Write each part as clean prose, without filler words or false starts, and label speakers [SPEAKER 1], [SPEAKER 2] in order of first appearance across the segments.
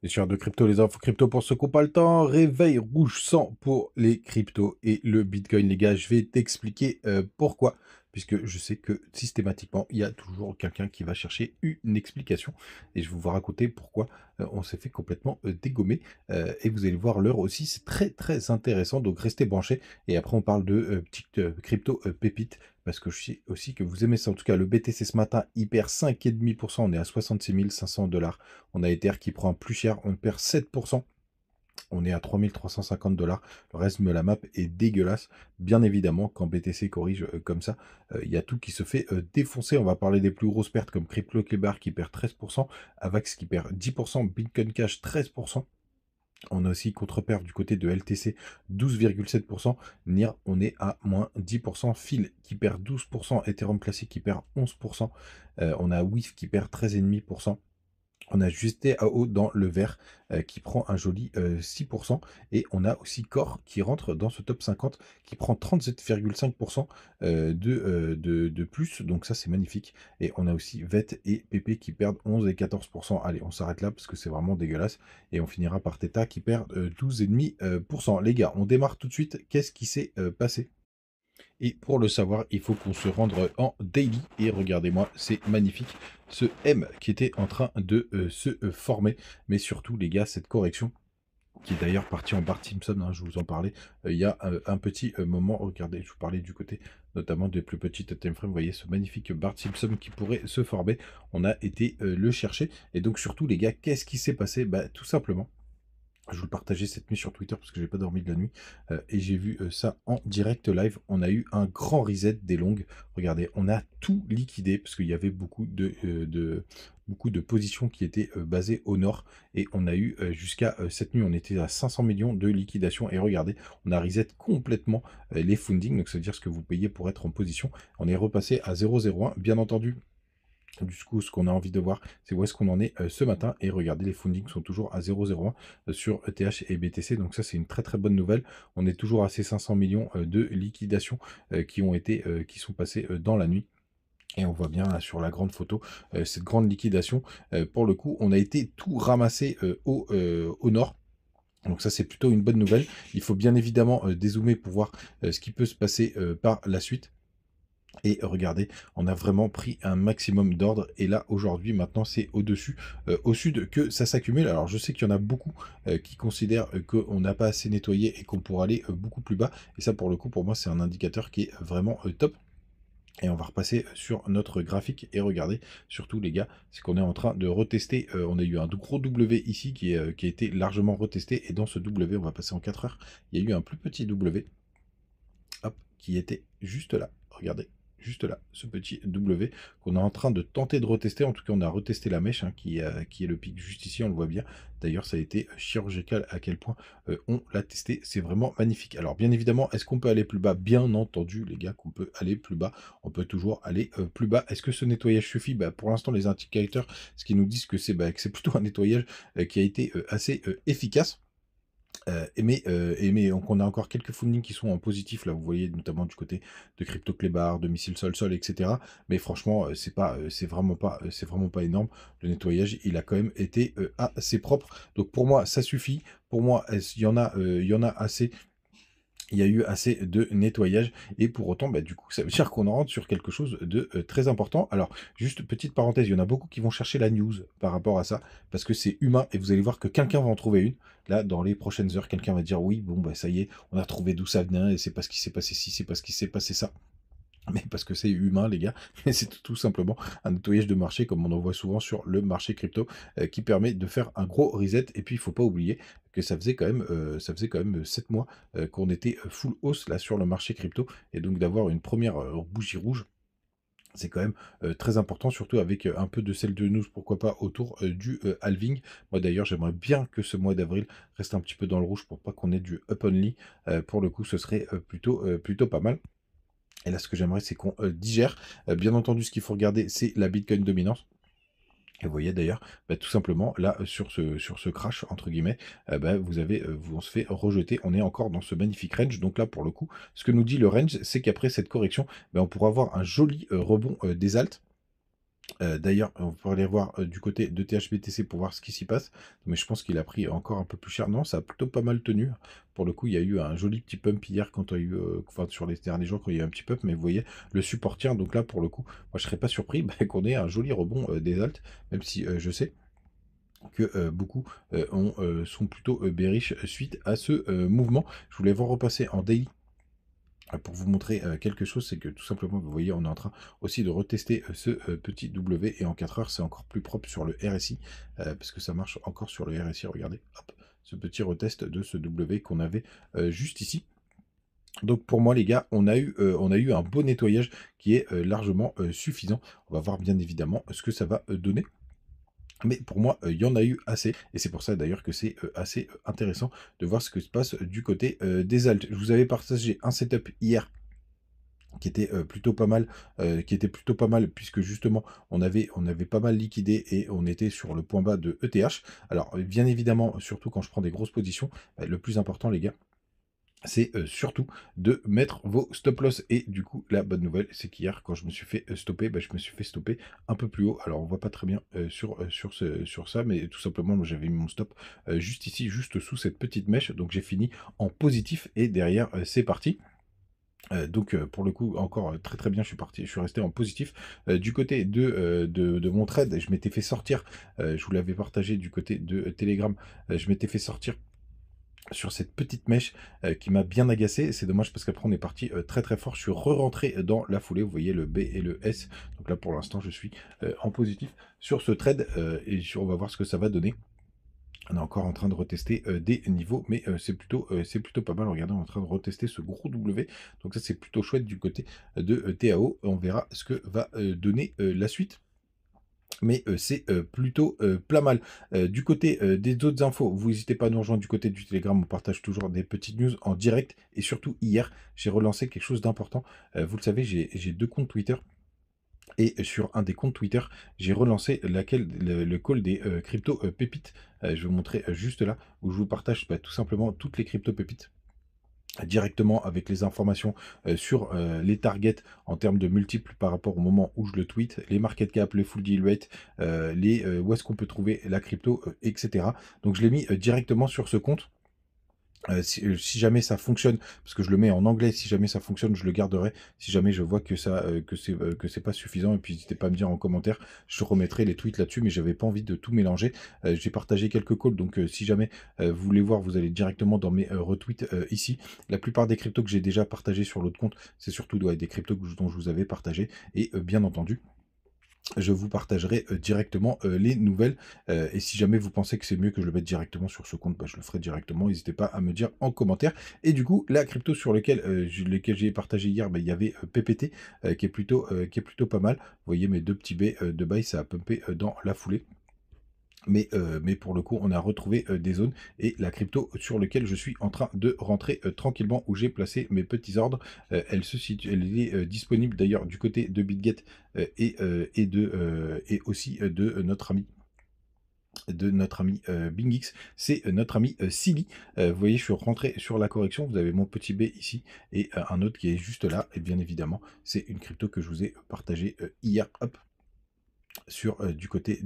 [SPEAKER 1] Les sueurs de crypto, les infos crypto pour ceux qui n'ont pas le temps. Réveil rouge sang pour les cryptos et le Bitcoin, les gars. Je vais t'expliquer pourquoi. Puisque je sais que systématiquement, il y a toujours quelqu'un qui va chercher une explication. Et je vais vous raconter pourquoi on s'est fait complètement dégommer. Et vous allez voir l'heure aussi, c'est très très intéressant. Donc restez branchés. Et après, on parle de petites crypto pépites. Parce que je sais aussi que vous aimez ça. En tout cas, le BTC ce matin, il perd 5,5%. On est à 66 500 $. On a Ether qui prend plus cher, on perd 7%. On est à 3350 $. Le reste de la map est dégueulasse. Bien évidemment, quand BTC corrige comme ça, il y a tout qui se fait défoncer. On va parler des plus grosses pertes comme CryptoKlebar qui perd 13%, Avax qui perd 10%, Bitcoin Cash 13%. On a aussi contre-perte du côté de LTC 12,7%. NIR, on est à moins 10%. Phil qui perd 12%. Ethereum Classic qui perd 11%. On a WIF qui perd 13,5%. On a juste AO dans le vert qui prend un joli 6%. Et on a aussi Core qui rentre dans ce top 50 qui prend 37,5% de plus. Donc ça, c'est magnifique. Et on a aussi VET et PP qui perdent 11 et 14%. Allez, on s'arrête là parce que c'est vraiment dégueulasse. Et on finira par Theta qui perd 12,5%. Les gars, on démarre tout de suite. Qu'est-ce qui s'est passé? Et pour le savoir, il faut qu'on se rende en daily. Et regardez-moi, c'est magnifique. Ce M qui était en train de se former. Mais surtout, les gars, cette correction, qui est d'ailleurs partie en Bart Simpson, hein, je vous en parlais, il y a un petit moment, regardez, je vous parlais du côté notamment des plus petites timeframes, vous voyez ce magnifique Bart Simpson qui pourrait se former. On a été le chercher. Et donc surtout, les gars, qu'est-ce qui s'est passé? Bah, tout simplement. Je vous le partageais cette nuit sur Twitter parce que j'ai pas dormi de la nuit et j'ai vu ça en direct live. On a eu un grand reset des longues. Regardez, on a tout liquidé parce qu'il y avait beaucoup de positions qui étaient basées au nord et on a eu jusqu'à cette nuit, on était à 500 millions de liquidation et regardez, on a reset complètement les fundings, donc ça veut dire ce que vous payez pour être en position. On est repassé à 0,01, bien entendu. Du coup, ce qu'on a envie de voir, c'est où est-ce qu'on en est ce matin. Et regardez, les fundings sont toujours à 0,01 sur ETH et BTC. Donc ça, c'est une très très bonne nouvelle. On est toujours à ces 500 millions de liquidations qui sont passées dans la nuit. Et on voit bien là, sur la grande photo, cette grande liquidation. Pour le coup, on a été tout ramassé au nord. Donc ça, c'est plutôt une bonne nouvelle. Il faut bien évidemment dézoomer pour voir ce qui peut se passer par la suite. Et regardez, on a vraiment pris un maximum d'ordre. Et là, aujourd'hui, maintenant, c'est au-dessus, au sud, que ça s'accumule. Alors, je sais qu'il y en a beaucoup qui considèrent qu'on n'a pas assez nettoyé et qu'on pourra aller beaucoup plus bas. Et ça, pour le coup, pour moi, c'est un indicateur qui est vraiment top. Et on va repasser sur notre graphique et regardez, surtout les gars, c'est qu'on est en train de retester. On a eu un gros W ici qui a été largement retesté. Et dans ce W, on va passer en 4 heures. Il y a eu un plus petit W, hop, qui était juste là. Regardez, juste là, ce petit W qu'on est en train de tenter de retester. En tout cas, on a retesté la mèche hein, qui est le pic juste ici, on le voit bien. D'ailleurs, ça a été chirurgical à quel point on l'a testé. C'est vraiment magnifique. Alors, bien évidemment, est-ce qu'on peut aller plus bas? Bien entendu, les gars, qu'on peut aller plus bas. On peut toujours aller plus bas. Est-ce que ce nettoyage suffit? Bah, pour l'instant, les indicateurs, ce qui nous disent que c'est plutôt un nettoyage qui a été assez efficace. Donc on a encore quelques fundings qui sont en positif, là vous voyez notamment du côté de Crypto Clébar, de Missile Sol Sol, etc. Mais franchement, c'est vraiment pas énorme. Le nettoyage, il a quand même été assez propre. Donc pour moi, ça suffit. Pour moi, il y en a assez. Il y a eu assez de nettoyage et pour autant, bah, du coup, ça veut dire qu'on en rentre sur quelque chose de très important. Alors, juste petite parenthèse, il y en a beaucoup qui vont chercher la news par rapport à ça parce que c'est humain et vous allez voir que quelqu'un va en trouver une. Là, dans les prochaines heures, quelqu'un va dire oui, bon, bah ça y est, on a trouvé d'où ça venait et c'est parce qu'il s'est passé ci, c'est parce qu'il s'est passé ça. Mais parce que c'est humain, les gars, mais c'est tout simplement un nettoyage de marché, comme on en voit souvent sur le marché crypto, qui permet de faire un gros reset. Et puis, il faut pas oublier que ça faisait quand même 7 mois qu'on était full hausse là sur le marché crypto. Et donc, d'avoir une première bougie rouge, c'est quand même très important, surtout avec un peu de sel de news, pourquoi pas, autour du halving. Moi d'ailleurs, j'aimerais bien que ce mois d'avril reste un petit peu dans le rouge pour pas qu'on ait du up only. Pour le coup, ce serait plutôt pas mal. Et là, ce que j'aimerais, c'est qu'on digère. Bien entendu, ce qu'il faut regarder, c'est la Bitcoin dominance. Et vous voyez d'ailleurs, bah, tout simplement, là, sur ce crash, entre guillemets, bah, on se fait rejeter. On est encore dans ce magnifique range. Donc là, pour le coup, ce que nous dit le range, c'est qu'après cette correction, bah, on pourra avoir un joli rebond des alts. D'ailleurs, on peut aller voir du côté de THBTC pour voir ce qui s'y passe. Mais je pense qu'il a pris encore un peu plus cher. Non, ça a plutôt pas mal tenu. Pour le coup, il y a eu un joli petit pump hier quand il y a eu, enfin sur les derniers jours quand il y a eu un petit pump. Mais vous voyez, le support tient. Donc là, pour le coup, moi je serais pas surpris qu'on ait un joli rebond des alts, même si je sais que beaucoup sont plutôt bearish suite à ce mouvement. Je voulais vous repasser en daily pour vous montrer quelque chose, c'est que tout simplement, vous voyez, on est en train aussi de retester ce petit W, et en 4 heures, c'est encore plus propre sur le RSI, parce que ça marche encore sur le RSI, regardez, hop, ce petit retest de ce W qu'on avait juste ici. Donc pour moi les gars, on a eu un beau nettoyage qui est largement suffisant. On va voir bien évidemment ce que ça va donner. Mais pour moi, il y en a eu assez, et c'est pour ça d'ailleurs que c'est assez intéressant de voir ce que se passe du côté des alts. Je vous avais partagé un setup hier qui était plutôt pas mal, puisque justement on avait pas mal liquidé et on était sur le point bas de ETH. Alors bien évidemment, surtout quand je prends des grosses positions, le plus important les gars, c'est surtout de mettre vos stop loss. Et du coup, la bonne nouvelle, c'est qu'hier, quand je me suis fait stopper, je me suis fait stopper un peu plus haut. Alors, on voit pas très bien sur ça, mais tout simplement, moi, j'avais mis mon stop juste ici, juste sous cette petite mèche. Donc, j'ai fini en positif et derrière, c'est parti. Donc pour le coup, encore très très bien, je suis resté en positif. Du côté de mon trade, je m'étais fait sortir, je vous l'avais partagé du côté de Telegram, je m'étais fait sortir sur cette petite mèche qui m'a bien agacé. C'est dommage parce qu'après on est parti très très fort. Je suis re-rentré dans la foulée. Vous voyez le B et le S. Donc là pour l'instant je suis en positif sur ce trade on va voir ce que ça va donner. On est encore en train de retester des niveaux, mais c'est plutôt pas mal. Regardez, on est en train de retester ce gros W. Donc ça c'est plutôt chouette du côté de TAO. On verra ce que va donner la suite. Mais c'est plutôt pas mal. Du côté des autres infos, vous n'hésitez pas à nous rejoindre du côté du Telegram, on partage toujours des petites news en direct. Et surtout, hier, j'ai relancé quelque chose d'important. Vous le savez, j'ai 2 comptes Twitter. Et sur un des comptes Twitter, j'ai relancé le call des crypto pépites. Je vais vous montrer juste là, où je vous partage tout simplement toutes les crypto pépites directement avec les informations sur les targets en termes de multiples par rapport au moment où je le tweet, les market cap, les full deal rate, où est-ce qu'on peut trouver la crypto, etc. Donc je l'ai mis directement sur ce compte. Si jamais ça fonctionne, parce que je le mets en anglais, si jamais ça fonctionne, je le garderai. Si jamais je vois que ça, que c'est pas suffisant, et puis n'hésitez pas à me dire en commentaire, je remettrai les tweets là-dessus, mais j'avais pas envie de tout mélanger. J'ai partagé quelques calls, donc si jamais vous voulez voir, vous allez directement dans mes retweets ici. La plupart des cryptos que j'ai déjà partagés sur l'autre compte, c'est surtout des cryptos dont je vous avais partagé, et bien entendu, je vous partagerai directement les nouvelles. Et si jamais vous pensez que c'est mieux que je le mette directement sur ce compte, je le ferai directement. N'hésitez pas à me dire en commentaire. Et du coup, la crypto sur lesquelles j'ai partagé hier, il y avait PPT qui est plutôt pas mal. Vous voyez mes 2 petits B de buy, ça a pumpé dans la foulée. Mais pour le coup, on a retrouvé des zones, et la crypto sur laquelle je suis en train de rentrer tranquillement, où j'ai placé mes petits ordres, elle est disponible d'ailleurs du côté de BitGet et aussi de notre ami BingX, c'est notre ami Silly. Vous voyez, je suis rentré sur la correction, vous avez mon petit B ici, et un autre qui est juste là, et bien évidemment, c'est une crypto que je vous ai partagée hier, hop, sur du côté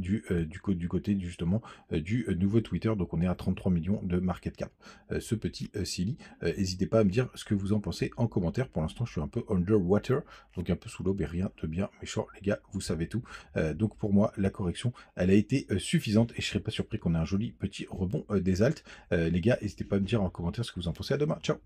[SPEAKER 1] justement du nouveau Twitter. Donc on est à 33 millions de market cap. Ce petit Silly, n'hésitez pas à me dire ce que vous en pensez en commentaire. Pour l'instant je suis un peu underwater, donc un peu sous l'eau, mais rien de bien méchant les gars, vous savez tout. Donc pour moi la correction elle a été suffisante, et je serais pas surpris qu'on ait un joli petit rebond des alts. Les gars, n'hésitez pas à me dire en commentaire ce que vous en pensez. À demain, ciao.